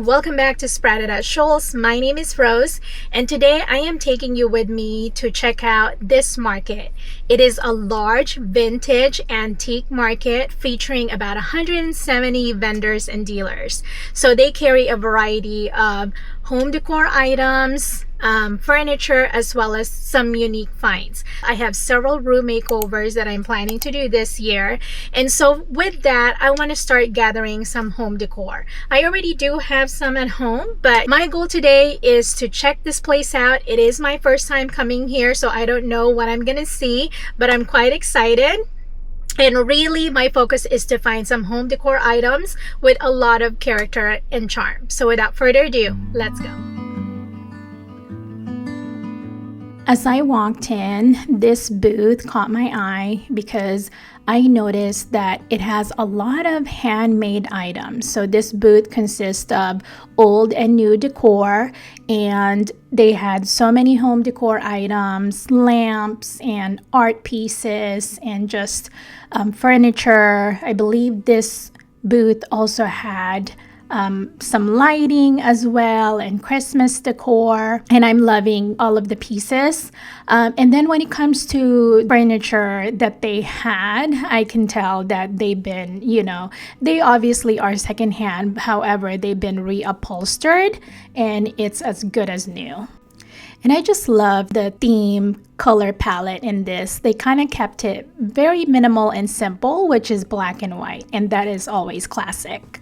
Welcome back to Sprouted at Shoals. My name is Rose, and today I am taking you with me to check out this market. It is a large vintage antique market featuring about 170 vendors and dealers. So they carry a variety of home decor items, furniture, as well as some unique finds. I have several room makeovers that I'm planning to do this year, and so with that I want to start gathering some home decor. I already do have some at home, but my goal today is to check this place out. It is my first time coming here, so I don't know what I'm gonna see, but I'm quite excited. And really, my focus is to find some home decor items with a lot of character and charm. So without further ado, let's go. As I walked in, this booth caught my eye because I noticed that it has a lot of handmade items. So this booth consists of old and new decor, and they had so many home decor items, lamps and art pieces, and just furniture. I believe this booth also had some lighting as well and Christmas decor, and I'm loving all of the pieces. And then when it comes to furniture that they had, I can tell that they've been, they obviously are secondhand. However, they've been reupholstered and it's as good as new. And I just love the theme color palette in this. They kind of kept it very minimal and simple, which is black and white, and that is always classic.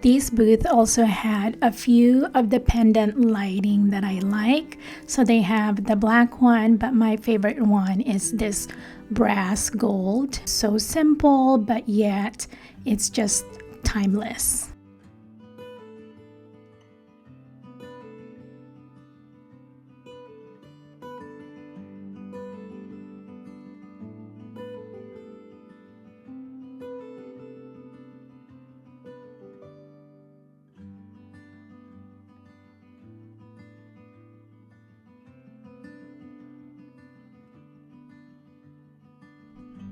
This booth also had a few of the pendant lighting that I like. So they have the black one, but my favorite one is this brass gold. So simple, but yet it's just timeless.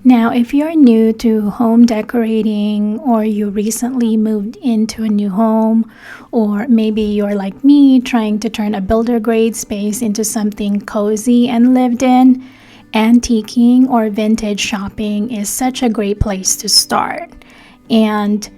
Now, if you're new to home decorating, or you recently moved into a new home, or maybe you're like me trying to turn a builder grade space into something cozy and lived in, antiquing or vintage shopping is such a great place to start. And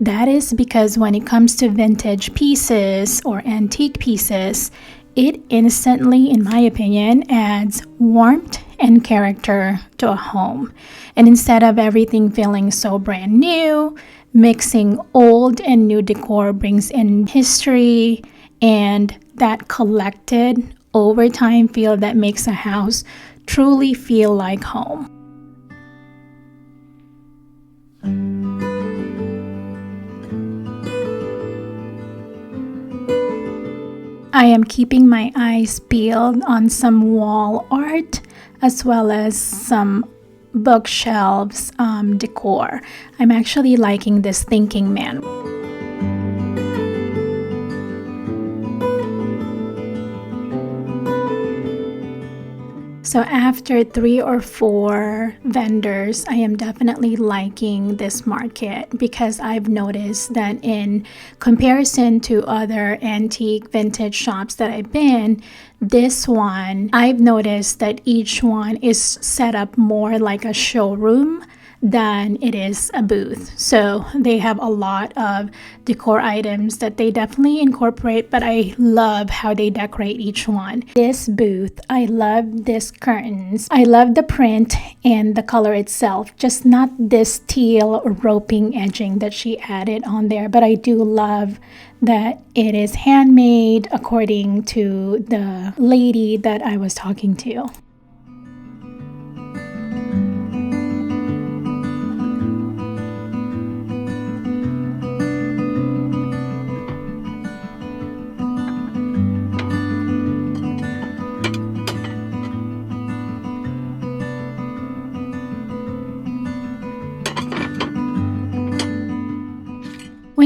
that is because when it comes to vintage pieces or antique pieces, it instantly, in my opinion, adds warmth and character to a home. And instead of everything feeling so brand new, mixing old and new decor brings in history and that collected over time feel that makes a house truly feel like home. I am keeping my eyes peeled on some wall art as well as some bookshelves decor. I'm actually liking this thinking man. So after 3 or 4 vendors, I am definitely liking this market because I've noticed that in comparison to other antique vintage shops that I've been, this one, I've noticed that each one is set up more like a showroom than it is a booth. So they have a lot of decor items that they definitely incorporate, but I love how they decorate each one. This booth, I love this curtains. I love the print and the color itself, just not this teal roping edging that she added on there, but I do love that it is handmade according to the lady that I was talking to.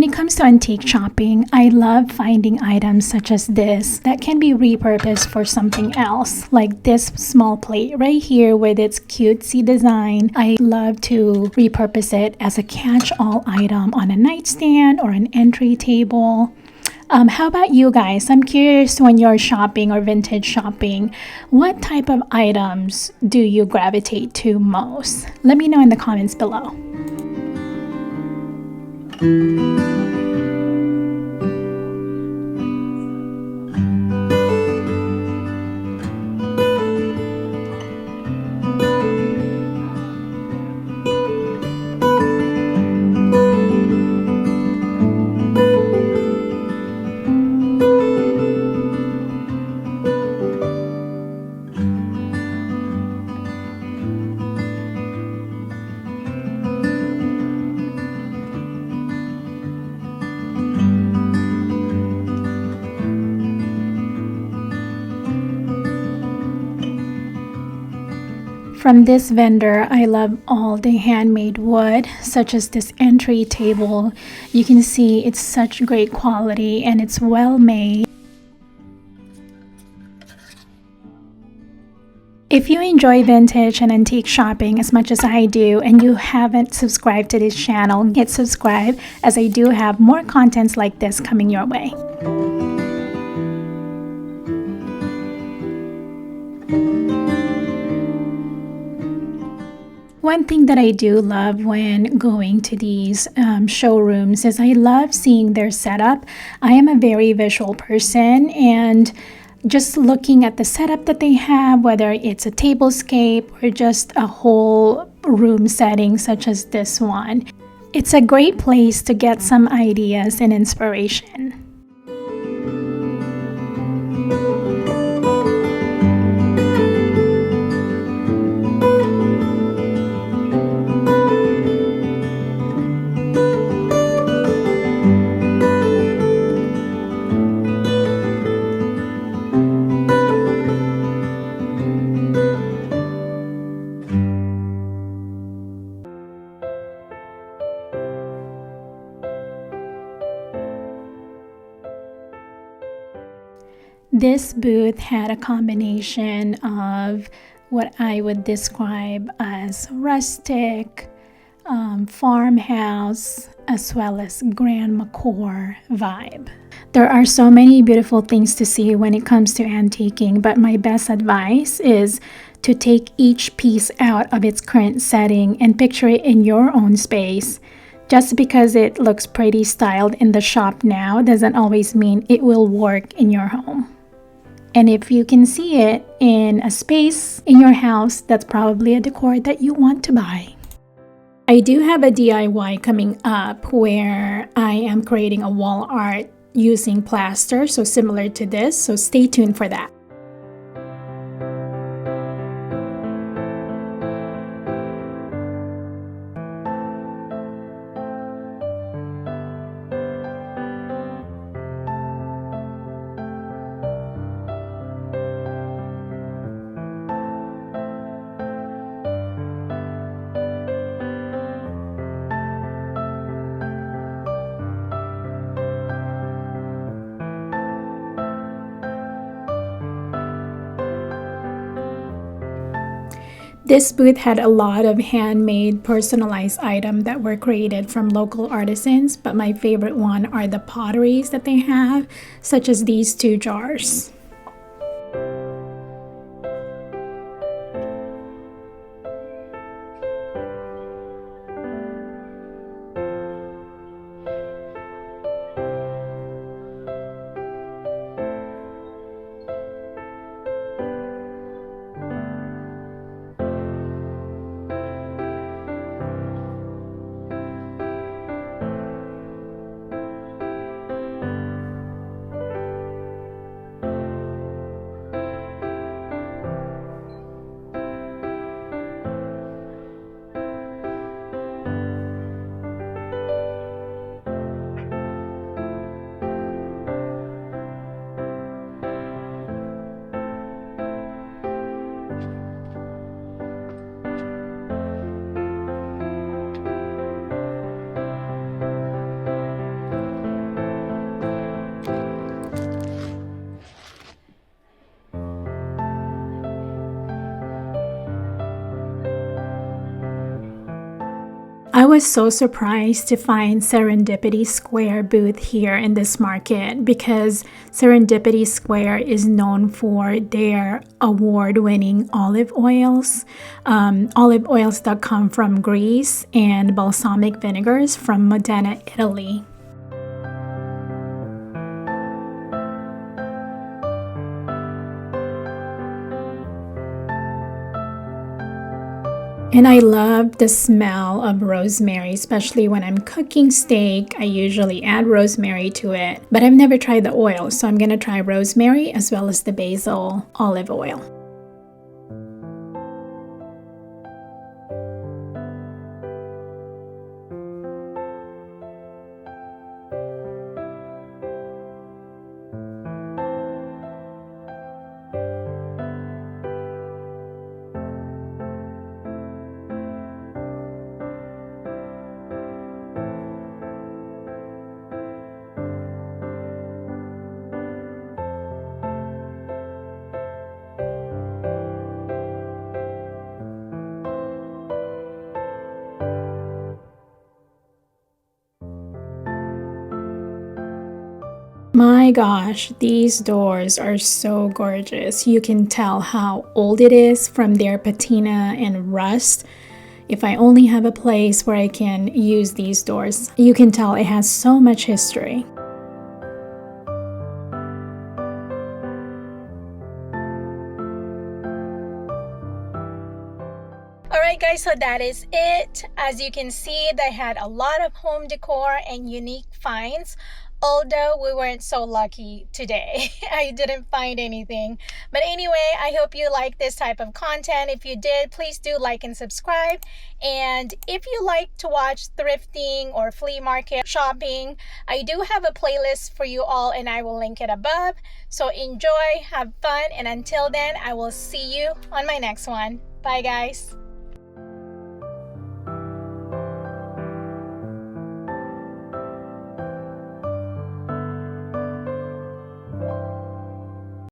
When it comes to antique shopping, I love finding items such as this that can be repurposed for something else, like this small plate right here with its cutesy design. I love to repurpose it as a catch-all item on a nightstand or an entry table. How about you guys? I'm curious, when you're shopping or vintage shopping, what type of items do you gravitate to most? Let me know in the comments below. From this vendor, I love all the handmade wood, such as this entry table. You can see it's such great quality and it's well made. If you enjoy vintage and antique shopping as much as I do and you haven't subscribed to this channel, hit subscribe, as I do have more contents like this coming your way. One thing that I do love when going to these showrooms is I love seeing their setup. I am a very visual person, and just looking at the setup that they have, whether it's a tablescape or just a whole room setting such as this one, it's a great place to get some ideas and inspiration. This booth had a combination of what I would describe as rustic, farmhouse, as well as grand makeover vibe. There are so many beautiful things to see when it comes to antiquing, but my best advice is to take each piece out of its current setting and picture it in your own space. Just because it looks pretty styled in the shop now doesn't always mean it will work in your home. And if you can see it in a space in your house, that's probably a decor that you want to buy. I do have a DIY coming up where I am creating a wall art using plaster, so similar to this, so stay tuned for that. This booth had a lot of handmade, personalized items that were created from local artisans, but my favorite one are the potteries that they have, such as these two jars. I was so surprised to find Serendipity Square booth here in this market because Serendipity Square is known for their award-winning olive oils that come from Greece and balsamic vinegars from Modena, Italy. And I love the smell of rosemary, especially when I'm cooking steak. I usually add rosemary to it, but I've never tried the oil, so I'm gonna try rosemary as well as the basil olive oil. My gosh, these doors are so gorgeous. You can tell how old it is from their patina and rust. If I only have a place where I can use these doors, you can tell it has so much history. Alright guys, so that is it. As you can see, they had a lot of home decor and unique finds. Although we weren't so lucky today. I didn't find anything. But anyway, I hope you like this type of content. If you did, please do like and subscribe. And if you like to watch thrifting or flea market shopping, I do have a playlist for you all and I will link it above. So enjoy, have fun, and until then, I will see you on my next one. Bye guys.